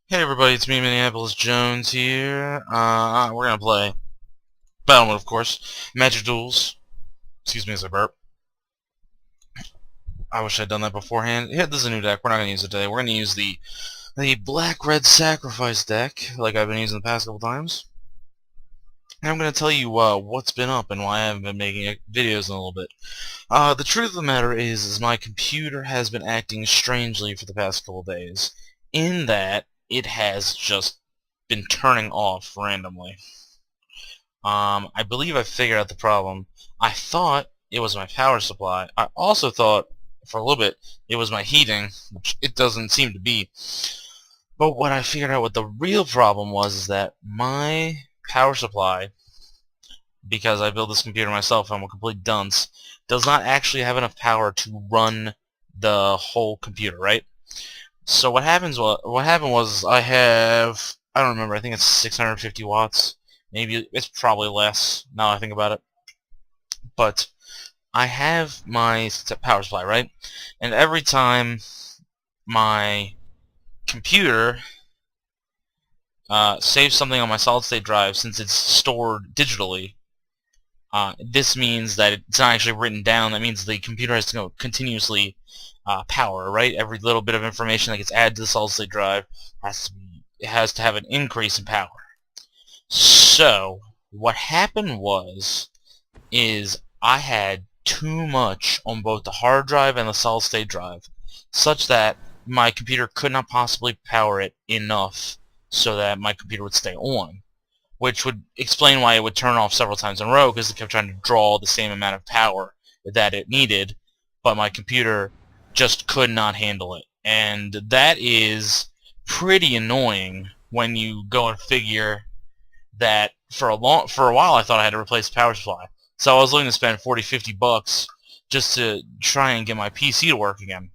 Hey everybody, it's me, Minneapolis Jones here. We're gonna play Battle Mode, of course. Magic Duels. Excuse me as I burp. I wish I'd done that beforehand. Yeah, this is a new deck. We're not gonna use it today. We're gonna use the Black-Red Sacrifice deck, like I've been using the past couple times. And I'm gonna tell you what's been up and why I haven't been making videos in a little bit. The truth of the matter is my computer has been acting strangely for the past couple days. In that it has just been turning off randomly. I believe I figured out the problem. I thought it was my power supply. I also thought, for a little bit, it was my heating, which it doesn't seem to be. But what I figured out what the real problem was is that my power supply, because I built this computer myself, I'm a complete dunce, does not actually have enough power to run the whole computer, right? So what happened was I don't remember, I think it's 650 watts. Maybe it's probably less now I think about it. But I have my power supply, right? And every time my computer saves something on my solid state drive, since it's stored digitally, this means that it's not actually written down. That means the computer has to go continuously power, right? Every little bit of information that gets added to the solid state drive has to have an increase in power. So what happened is I had too much on both the hard drive and the solid state drive, such that my computer could not possibly power it enough so that my computer would stay on, which would explain why it would turn off several times in a row, because it kept trying to draw the same amount of power that it needed, but my computer just could not handle it. And that is pretty annoying when you go and figure that for a while I thought I had to replace the power supply. So I was looking to spend 40-50 bucks just to try and get my PC to work again.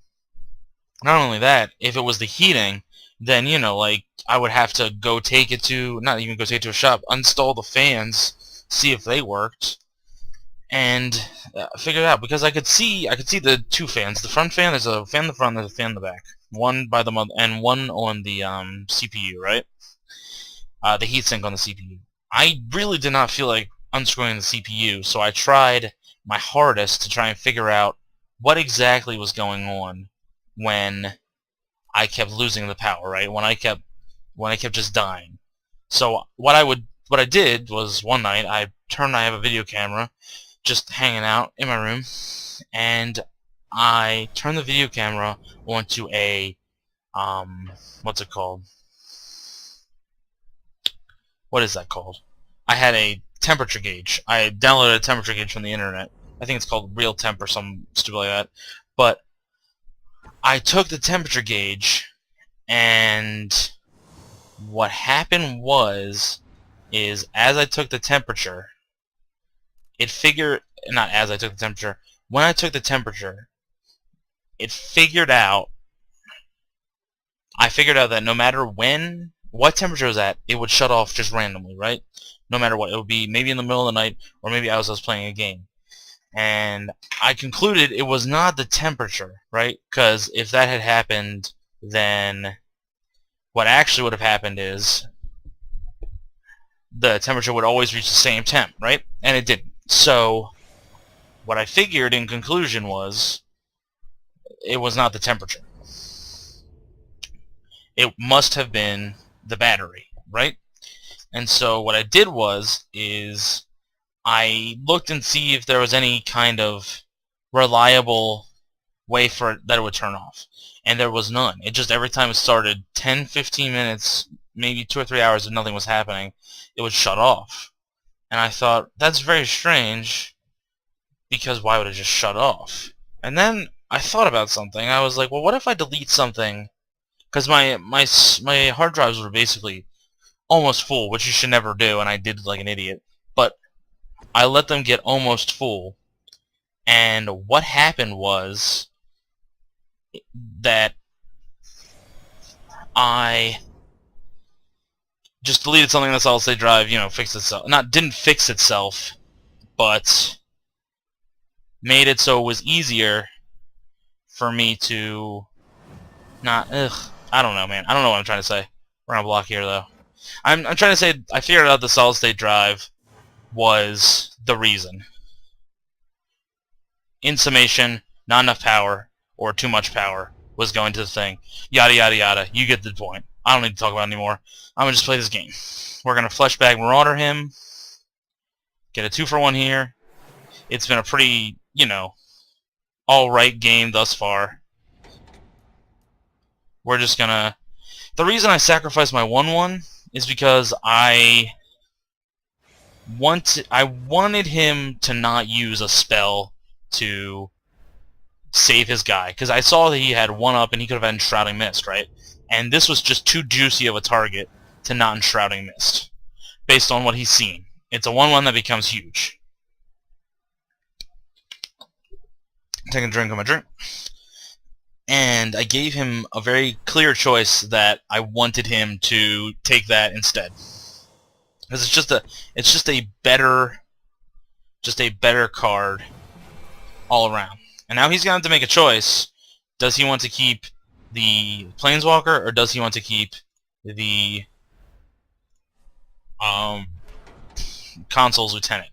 Not only that, if it was the heating, then, you know, like, I would have to go take it to, not even go take it to a shop, install the fans, see if they worked, and figure it out, because I could see the two fans. The front fan, there's a fan in the front, there's a fan in the back. One by the mother, and one on the CPU, right? The heatsink on the CPU. I really did not feel like unscrewing the CPU, so I tried my hardest to try and figure out what exactly was going on when I kept losing the power, right? When I kept just dying. So what I did was one night I have a video camera just hanging out in my room, and I turned the video camera onto a what's it called? What is that called? I had a temperature gauge. I downloaded a temperature gauge from the internet. I think it's called Real Temp or some stupid like that. But I took the temperature gauge, and what happened is as I took the temperature, not as I took the temperature, when I took the temperature, I figured out that no matter what temperature it was at, it would shut off just randomly, right? No matter what. It would be maybe in the middle of the night, or maybe as I was playing a game. And I concluded it was not the temperature, right? Because if that had happened, then what actually would have happened is the temperature would always reach the same temp, right? And it didn't. So what I figured in conclusion was it was not the temperature. It must have been the battery, right? And so what I did is I looked and see if there was any kind of reliable way for it that it would turn off. And there was none. It just, every time it started, 10, 15 minutes, maybe 2 or 3 hours if nothing was happening, it would shut off. And I thought, that's very strange, because why would it just shut off? And then I thought about something. I was like, well, what if I delete something? Because my hard drives were basically almost full, which you should never do, and I did like an idiot. But I let them get almost full, and what happened was that I just deleted something on the solid state drive, fixed itself. Didn't fix itself, but made it so it was easier for me to not, I don't know, man. I don't know what I'm trying to say. We're gonna block here, though. I'm trying to say I figured out the solid state drive was the reason. In summation, not enough power or too much power was going to the thing. Yada yada yada. You get the point. I don't need to talk about it anymore. I'm gonna just play this game. We're gonna fleshbag Marauder him. Get a 2-for-1 here. It's been a pretty, you know, alright game thus far. We're just gonna... The reason I sacrificed my 1-1 is because I wanted him to not use a spell to save his guy, because I saw that he had 1-up and he could have had Enshrouding Mist, right? And this was just too juicy of a target to not Enshrouding Mist, based on what he's seen. It's a 1-1 that becomes huge. Taking a drink of my drink. And I gave him a very clear choice that I wanted him to take that instead. Because it's just a better card all around. And now he's going to have to make a choice. Does he want to keep the Planeswalker, or does he want to keep the Consul's Lieutenant?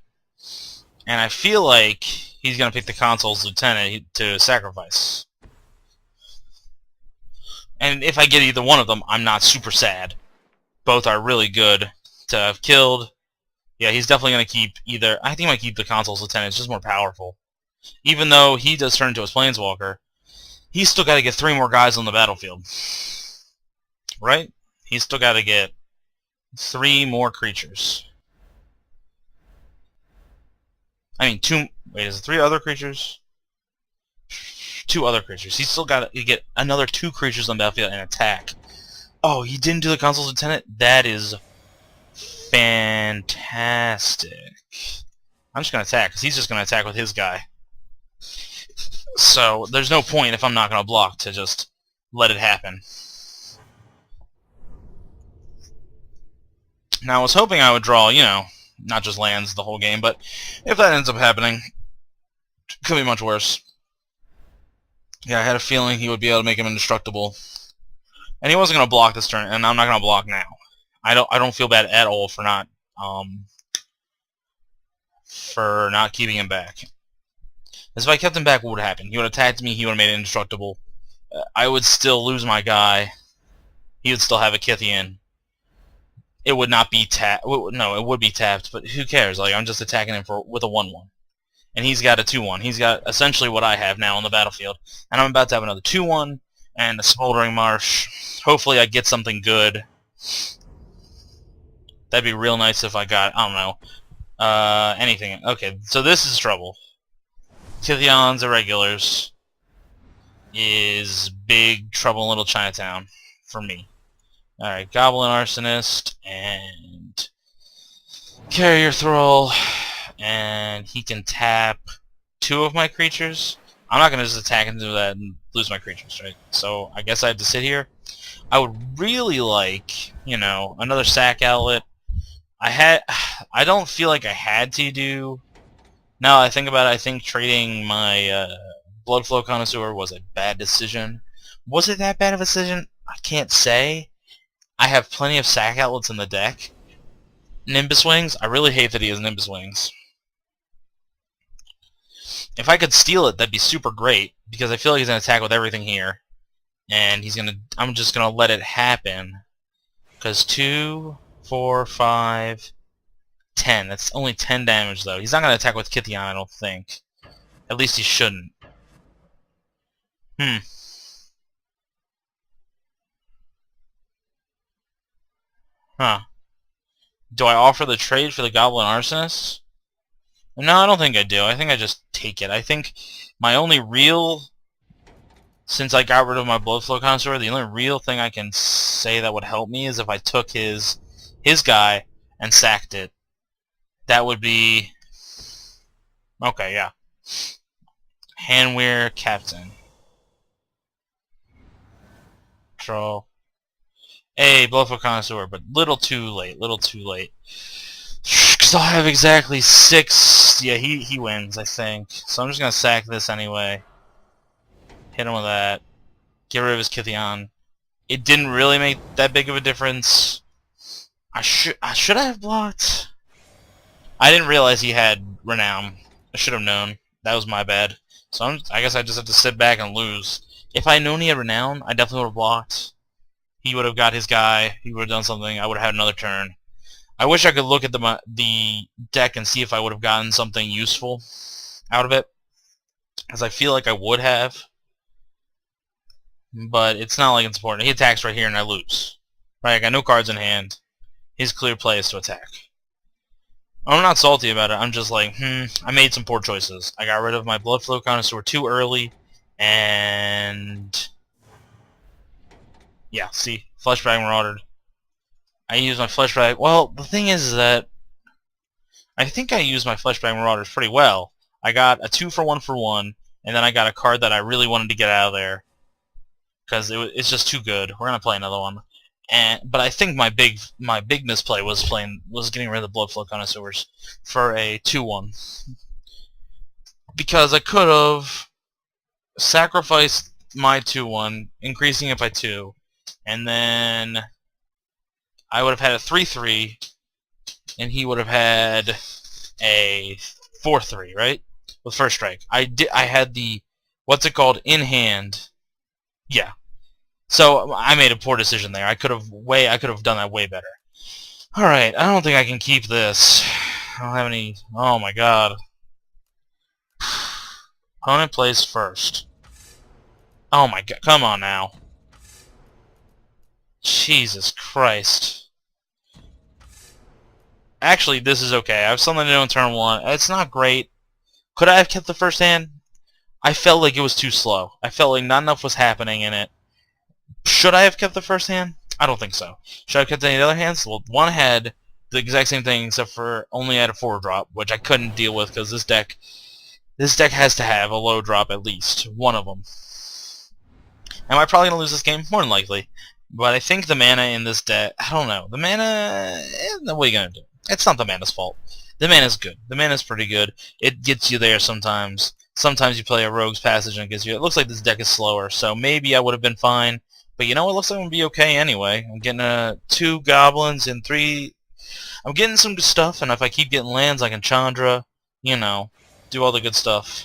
And I feel like he's going to pick the Consul's Lieutenant to sacrifice. And if I get either one of them, I'm not super sad. Both are really good to have killed. Yeah, he's definitely going to keep either... I think he might keep the Consul's Lieutenant. It's just more powerful. Even though he does turn into his Planeswalker, he's still got to get 3 more guys on the battlefield. Right? He's still got to get 3 more creatures. I mean, 2... Wait, is it 3 other creatures? 2 other creatures. He's still got to get another 2 creatures on the battlefield and attack. Oh, he didn't do the Consul's Lieutenant? That is fantastic. I'm just going to attack, because he's just going to attack with his guy. So, there's no point if I'm not going to block to just let it happen. Now, I was hoping I would draw, you know, not just lands the whole game, but if that ends up happening, it could be much worse. Yeah, I had a feeling he would be able to make him indestructible. And he wasn't going to block this turn, and I'm not going to block now. I don't feel bad at all for not keeping him back. As if I kept him back, what would happen? He would have attacked me, he would have made it indestructible. I would still lose my guy. He would still have a Kithian. It would not be tapped. No, it would be tapped, but who cares? Like, I'm just attacking him with a 1-1. And he's got a 2-1. He's got essentially what I have now on the battlefield. And I'm about to have another 2-1 and a Smoldering Marsh. Hopefully I get something good. That'd be real nice if I got, I don't know, anything. Okay, so this is trouble. Tithion's Irregulars is big trouble in Little Chinatown for me. Alright, Goblin Arsonist and Carrier Thrall, and he can tap 2 of my creatures. I'm not going to just attack into that and lose my creatures, right? So I guess I have to sit here. I would really like, you know, another sack outlet. I don't feel like I had to do... Now I think about it, I think trading my Bloodflow Connoisseur was a bad decision. Was it that bad of a decision? I can't say. I have plenty of sack outlets in the deck. Nimbus Wings? I really hate that he has Nimbus Wings. If I could steal it, that'd be super great, because I feel like he's going to attack with everything here. And he's going to... I'm just going to let it happen. Because 2, 4, 5... 10. That's only 10 damage, though. He's not going to attack with Kithian, I don't think. At least he shouldn't. Huh. Do I offer the trade for the Goblin Arsonist? No, I don't think I do. I think I just take it. I think my only real... Since I got rid of my Bloodflow Connoisseur, the only real thing I can say that would help me is if I took his guy and sacked it. That would be... Okay, yeah. Handwear Captain. Draw. Hey, Bloodflow Connoisseur, but little too late. Little too late. Because I'll have exactly 6... Yeah, he wins, I think. So I'm just going to sack this anyway. Hit him with that. Get rid of his Kithian. It didn't really make that big of a difference. Should I have blocked? I didn't realize he had Renown. I should have known. That was my bad. So I guess I just have to sit back and lose. If I known he had Renown, I definitely would have blocked. He would have got his guy. He would have done something. I would have had another turn. I wish I could look at the deck and see if I would have gotten something useful out of it, because I feel like I would have. But it's not like it's important. He attacks right here and I lose. Right, I got no cards in hand. His clear play is to attack. I'm not salty about it. I'm just like, I made some poor choices. I got rid of my Blood Flow Connoisseur too early, and yeah, see, Fleshbag Maraudered. I used my Fleshbag. Well, the thing is that I think I used my Fleshbag Marauders pretty well. I got a 2-for-1 for 1, and then I got a card that I really wanted to get out of there because it's just too good. We're gonna play another one. But I think my big misplay was getting rid of the Blood Flow Connoisseurs for a 2-1, because I could have sacrificed my 2-1, increasing it by 2, and then I would have had a 3-3, and he would have had a 4-3, right? With first strike. I had the what's it called in hand. Yeah. So I made a poor decision there. I could have done that way better. All right, I don't think I can keep this. I don't have any. Oh my god. Opponent plays first. Oh my god, come on now. Jesus Christ. Actually, this is okay. I have something to do in turn 1. It's not great. Could I have kept the first hand? I felt like it was too slow. I felt like not enough was happening in it. Should I have kept the first hand? I don't think so. Should I have kept any of the other hands? Well, one had the exact same thing except for only had a 4-drop, which I couldn't deal with because this deck has to have a low drop at least. One of them. Am I probably going to lose this game? More than likely. But I think the mana in this deck, I don't know. The mana, what are you going to do? It's not the mana's fault. The mana's good. The mana's pretty good. It gets you there sometimes. Sometimes you play a Rogue's Passage and it gets you. It looks like this deck is slower, so maybe I would have been fine. But you know what? It looks like I'm going to be okay anyway. I'm getting 2 goblins and 3... I'm getting some good stuff, and if I keep getting lands like Enchandra, you know, do all the good stuff.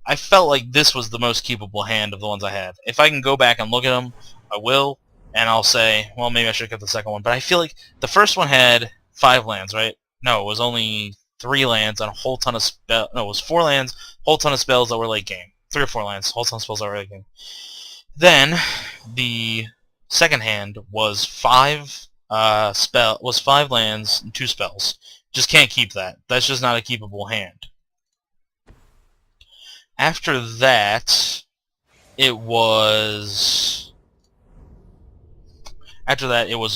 I felt like this was the most keepable hand of the ones I had. If I can go back and look at them, I will, and I'll say, well, maybe I should have kept the second one. But I feel like the first one had 5 lands, right? No, it was only 3 lands and a whole ton of spells. No, it was 4 lands, whole ton of spells that were late game. 3 or 4 lands, whole ton of spells that were late game. Then the second hand was 5 lands and 2 spells. Just can't keep that. That's just not a keepable hand. After that, it was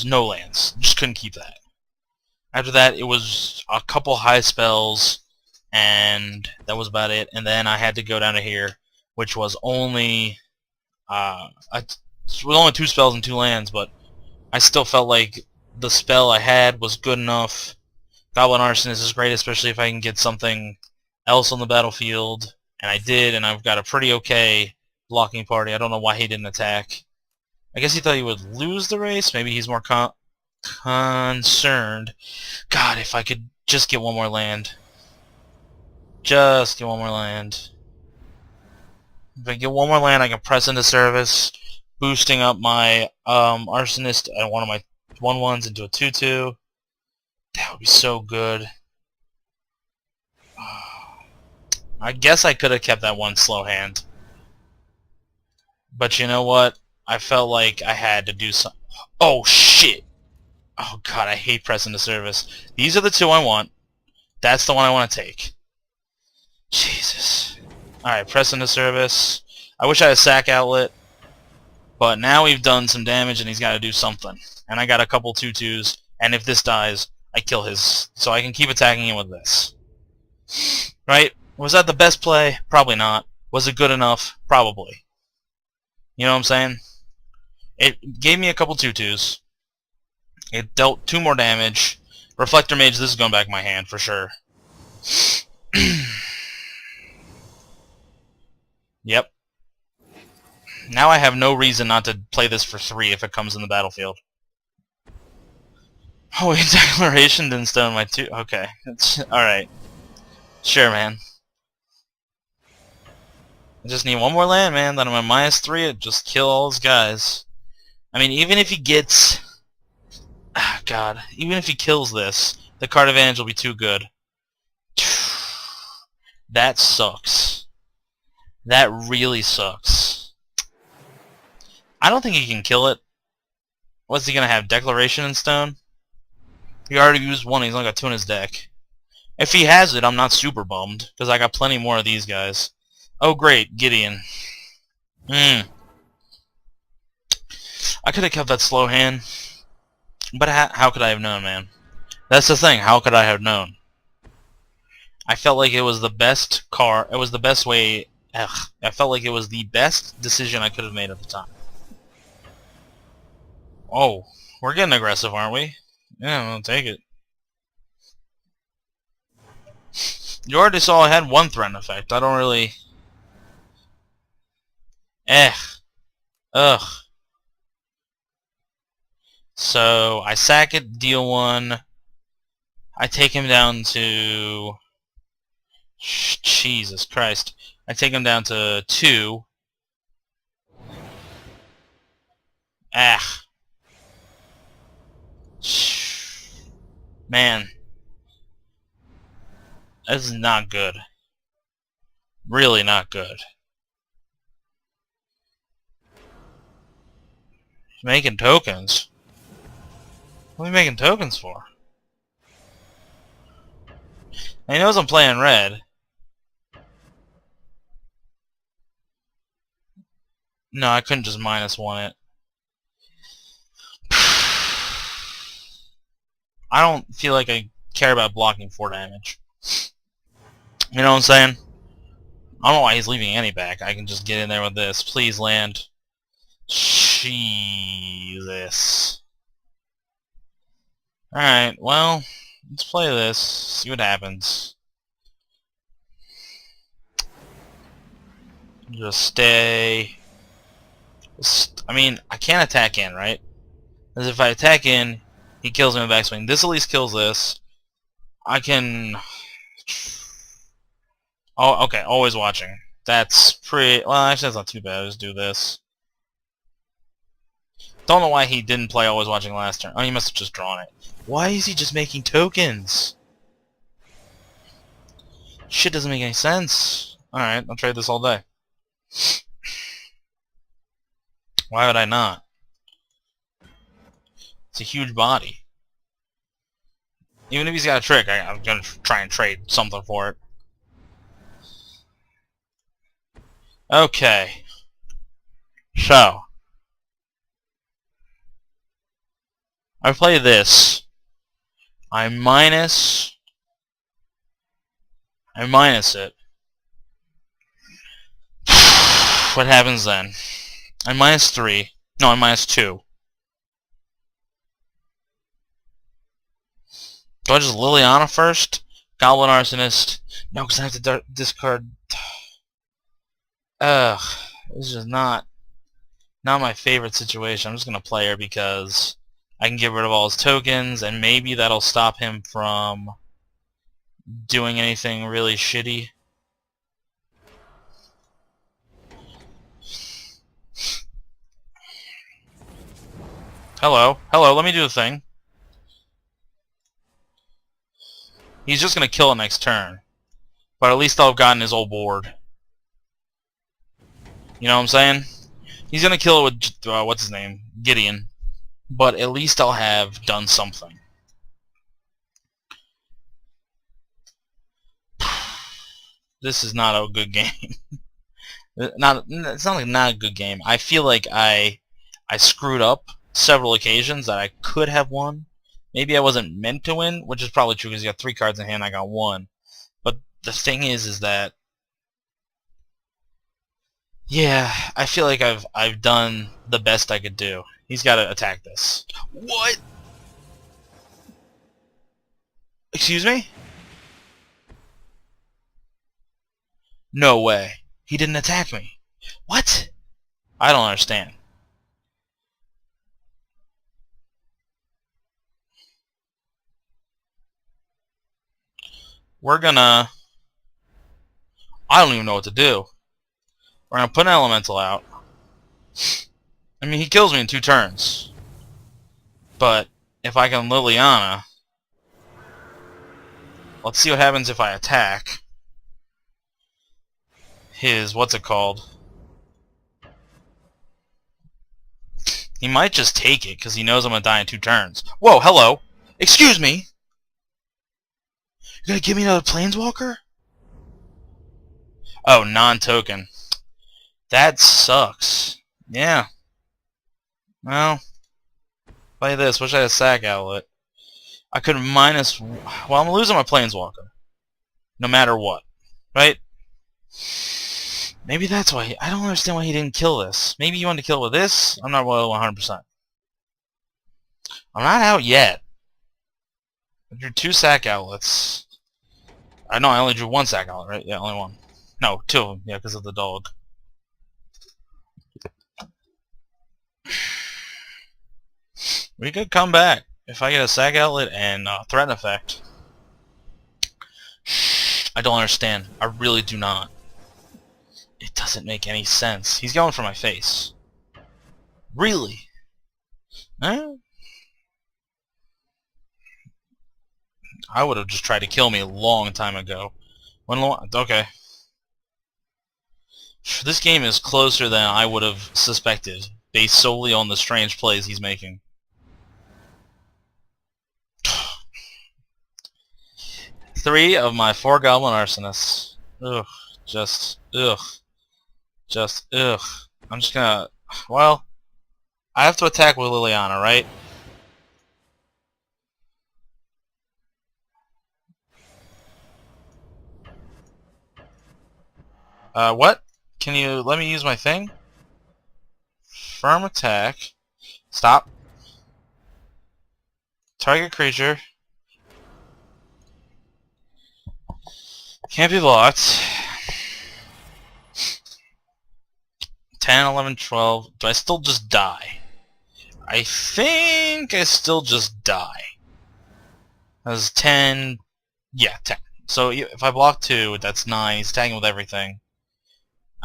no lands. Just couldn't keep that. After that, it was a couple high spells, and that was about it. And then I had to go down to here, which was only only 2 spells and 2 lands, but I still felt like the spell I had was good enough. Goblin Arsonist is great, especially if I can get something else on the battlefield. And I did, and I've got a pretty okay blocking party. I don't know why he didn't attack. I guess he thought he would lose the race. Maybe he's more concerned. God, if I could just get one more land. Just get one more land. If I get one more land, I can press into service, boosting up my Arsonist and one of my 1/1s into a 2/2. That would be so good. I guess I could have kept that one slow hand. But you know what? I felt like I had to do something. Oh, shit! Oh, God, I hate pressing to service. These are the 2 I want. That's the one I want to take. Jesus. Alright, press into service. I wish I had a sack outlet. But now we've done some damage and he's got to do something. And I got a couple 2/2s. And if this dies, I kill his. So I can keep attacking him with this. Right? Was that the best play? Probably not. Was it good enough? Probably. You know what I'm saying? It gave me a couple 2/2s. It dealt 2 more damage. Reflector Mage, this is going back in my hand for sure. Yep. Now I have no reason not to play this for 3 if it comes in the battlefield. Oh, wait, Declaration didn't stone my 2. Okay. Alright. Sure, man. I just need one more land, man. Then I'm at -3. It just kill all those guys. I mean, even if he gets... Ah, God. Even if he kills this, the card advantage will be too good. That sucks. That really sucks. I don't think he can kill it. What's he gonna have? Declaration in stone? He already used 1. He's only got 2 in his deck. If he has it, I'm not super bummed, because I got plenty more of these guys. Oh, great. Gideon. I could have kept that slow hand. But how could I have known, man? That's the thing. How could I have known? I felt like it was the best car. It was the best way. I felt like it was the best decision I could have made at the time. Oh, we're getting aggressive, aren't we? Yeah, I'll take it. You already saw I had 1 threat effect. I don't really... Ugh. So, I sack it, deal 1. I take him down to... Jesus Christ. I take him down to 2. Man. This is not good. Really not good. He's making tokens. What are we making tokens for? He knows I'm playing red. No, I couldn't just -1 it. I don't feel like I care about blocking 4 damage. You know what I'm saying? I don't know why he's leaving any back. I can just get in there with this. Please land. Jesus. Alright, well, let's play this. See what happens. Just stay. I mean, I can't attack in, right? Because if I attack in, he kills me with backswing. This at least kills this. I can... Oh, okay, always watching. That's pretty... Well, actually, that's not too bad. I'll just do this. Don't know why he didn't play always watching last turn. Oh, he must have just drawn it. Why is he just making tokens? Shit doesn't make any sense. Alright, I'll trade this all day. Why would I not? It's a huge body. Even if he's got a trick, I'm gonna try and trade something for it. Okay. So. I play this. I minus it. What happens then? I'm -3. No, I'm -2. Do I just Liliana first? Goblin Arsonist. No, because I have to discard. Ugh. This is just not my favorite situation. I'm just gonna play her because I can get rid of all his tokens, and maybe that'll stop him from doing anything really shitty. Hello. Hello, let me do the thing. He's just gonna kill it next turn. But at least I'll have gotten his old board. You know what I'm saying? He's gonna kill it with, what's his name? Gideon. But at least I'll have done something. This is not a good game. It's not like not a good game. I feel like I screwed up several occasions that I could have won. Maybe I wasn't meant to win, which is probably true because you got 3 cards in hand, I got 1. But the thing is that yeah, I feel like I've done the best I could do. He's got to attack this. What? Excuse me? No way. He didn't attack me. What? I don't understand. We're gonna... I don't even know what to do. We're gonna put an elemental out. I mean, he kills me in 2 turns. But if I can Liliana... Let's see what happens if I attack his... what's it called? He might just take it, because he knows I'm gonna die in 2 turns. Whoa, hello! Excuse me! You're gonna give me another Planeswalker? Oh, non-token. That sucks. Yeah. Well, play this. Wish I had a sack outlet. I could minus... Well, I'm losing my Planeswalker. No matter what. Right? Maybe that's why... I don't understand why he didn't kill this. Maybe he wanted to kill it with this? I'm not well 100%. I'm not out yet. I drew 2 sack outlets. I know I only drew 1 sack outlet, right? Yeah, only 1. No, 2 of them. Yeah, because of the dog. We could come back if I get a sack outlet and threat effect. I don't understand. I really do not. It doesn't make any sense. He's going for my face. Really? Eh? I would have just tried to kill me a long time ago. Okay. This game is closer than I would have suspected, based solely on the strange plays he's making. Three of my 4 Goblin Arsonists. Ugh. Ugh. Ugh. I'm just gonna... Well, I have to attack with Liliana, right? What? Can you let me use my thing? Firm attack. Stop. Target creature. Can't be blocked. 10, 11, 12. Do I still just die? I think I still just die. That's 10. Yeah, 10. So if I block 2, that's 9. He's tagging with everything.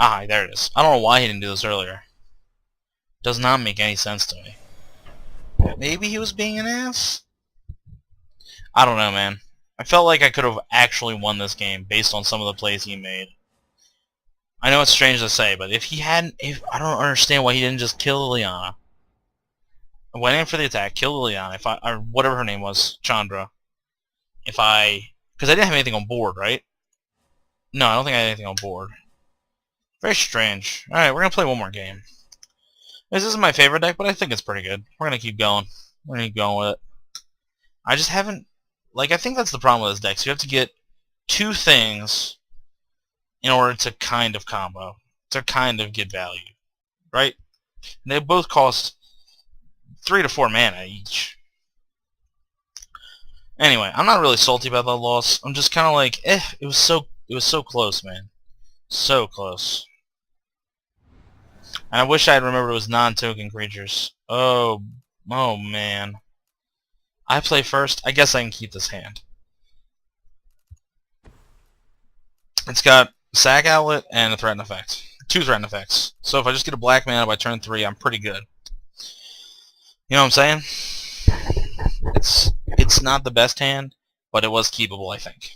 Ah, there it is. I don't know why he didn't do this earlier. Does not make any sense to me. Maybe he was being an ass? I don't know, man. I felt like I could have actually won this game based on some of the plays he made. I know it's strange to say, but if he hadn't... I don't understand why he didn't just kill Liliana. I went in for the attack, killed Liliana, or whatever her name was, Chandra. Because I didn't have anything on board, right? No, I don't think I had anything on board. Very strange. Alright, we're going to play one more game. This isn't my favorite deck, but I think it's pretty good. We're going to keep going. We're going to keep going with it. I just haven't... Like, I think that's the problem with this deck. So you have to get 2 things in order to kind of combo. To kind of get value. Right? And they both cost 3 to 4 mana each. Anyway, I'm not really salty about that loss. I'm just kind of like, it was so close, man. So close. And I wish I had remembered it was non-token creatures. Oh man. I play first. I guess I can keep this hand. It's got sack outlet and a threaten effect. 2 threaten effects. So if I just get a black mana by turn 3, I'm pretty good. You know what I'm saying? It's not the best hand, but it was keepable, I think.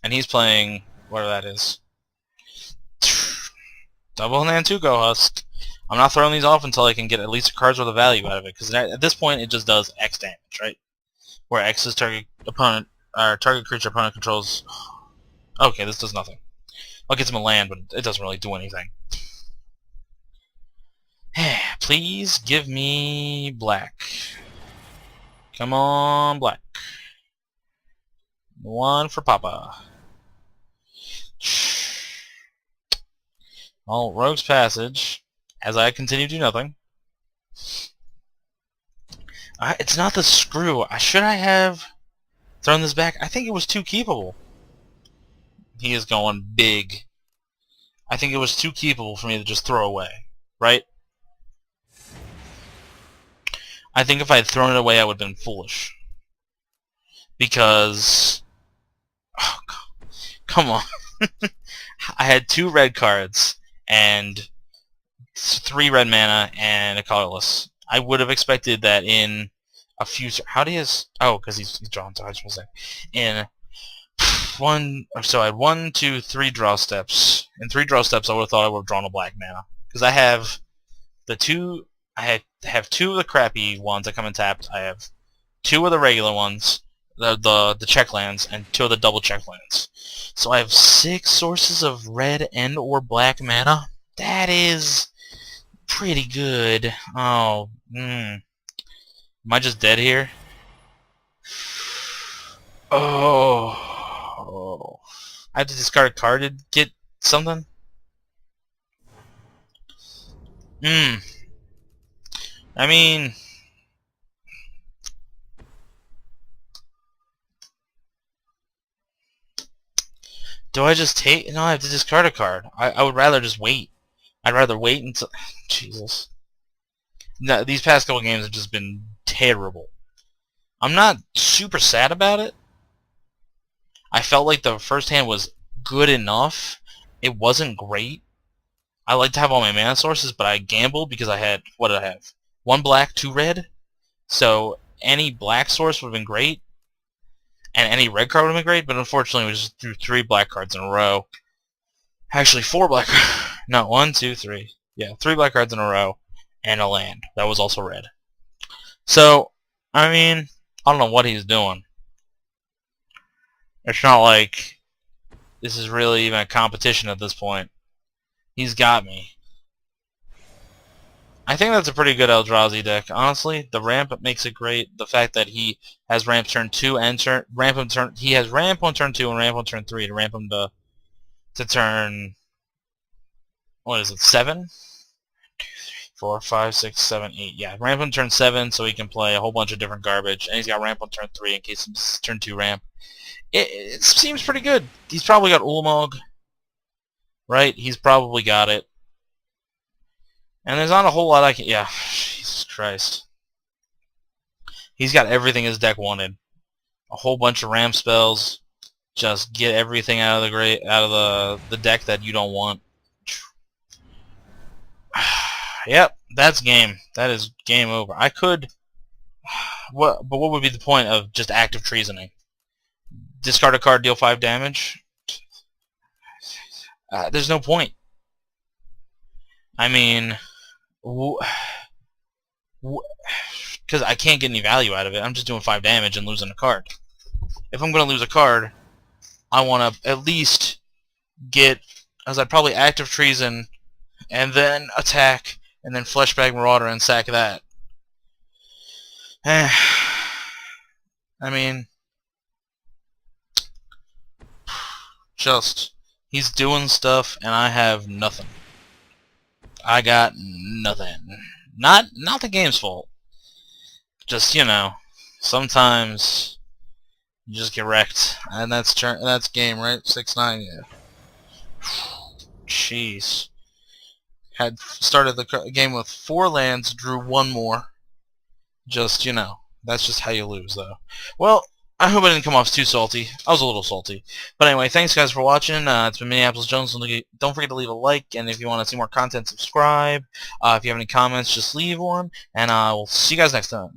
And he's playing whatever that is. Double Hand 2 Go Husk. I'm not throwing these off until I can get at least a card's worth of value out of it, because at this point it just does X damage, right? Where X is target opponent, or target creature opponent controls. Okay, this does nothing. I'll get some land, but it doesn't really do anything. Please give me black. Come on, black. 1 for Papa. Well, Rogue's Passage. As I continue to do nothing. It's not the screw. Should I have thrown this back? I think it was too keepable. He is going big. I think it was too keepable for me to just throw away. Right? I think if I had thrown it away, I would have been foolish. Because... Oh, come on. I had 2 red cards, and 3 red mana, and a colorless. I would have expected that in a few... How do you... Oh, because he's drawn, so I just want to say. In so I had 1, 2, 3 draw steps. In 3 draw steps, I would have thought I would have drawn a black mana. Because I have the 2... I have 2 of the crappy ones that come in tapped. I have 2 of the regular ones, the check lands, and 2 of the double check lands. So I have 6 sources of red and or black mana. That is pretty good. Oh, Am I just dead here? Oh. I have to discard a card to get something? I mean... Do I just take... No, I have to discard a card. I would rather just wait. I'd rather wait until... Jesus. No, these past couple games have just been terrible. I'm not super sad about it. I felt like the first hand was good enough. It wasn't great. I like to have all my mana sources, but I gambled because I had... What did I have? 1 black, 2 red. So any black source would have been great. And any red card would have been great, but unfortunately we just threw 3 black cards in a row. Actually, 4 black cards. No, 1, 2, 3. Yeah, 3 black cards in a row. And a land. That was also red. So, I mean, I don't know what he's doing. It's not like this is really even a competition at this point. He's got me. I think that's a pretty good Eldrazi deck. Honestly, the ramp makes it great. The fact that he has ramp turn 2 and he has ramp on turn 2 and ramp on turn 3 to ramp him to turn, what is it, 7? 4, 5, 6, 7, 8. Yeah, ramp on turn 7 so he can play a whole bunch of different garbage, and he's got ramp on turn 3 in case it's turn 2 ramp. It seems pretty good. He's probably got Ulamog, right? He's probably got it. And there's not a whole lot I can... Yeah, Jesus Christ. He's got everything his deck wanted. A whole bunch of ramp spells. Just get everything out of the deck that you don't want. Yep, that's game. That is game over. I could... But what would be the point of just active treasoning? Discard a card, deal 5 damage? There's no point. I mean... Because I can't get any value out of it. I'm just doing 5 damage and losing a card. If I'm going to lose a card, I want to at least get... As I'd probably active treason, and then attack, and then Fleshbag Marauder and sack that. I mean... Just... He's doing stuff, and I have nothing. I got nothing. Not the game's fault. Just, you know, sometimes you just get wrecked. And that's game, right? 6-9, yeah. Jeez. Had started the game with 4 lands, drew 1 more. Just, you know, that's just how you lose, though. Well, I hope I didn't come off too salty. I was a little salty. But anyway, thanks guys for watching. It's been Minneapolis Jones. Don't forget to leave a like, and if you want to see more content, subscribe. If you have any comments, just leave one, and we'll see you guys next time.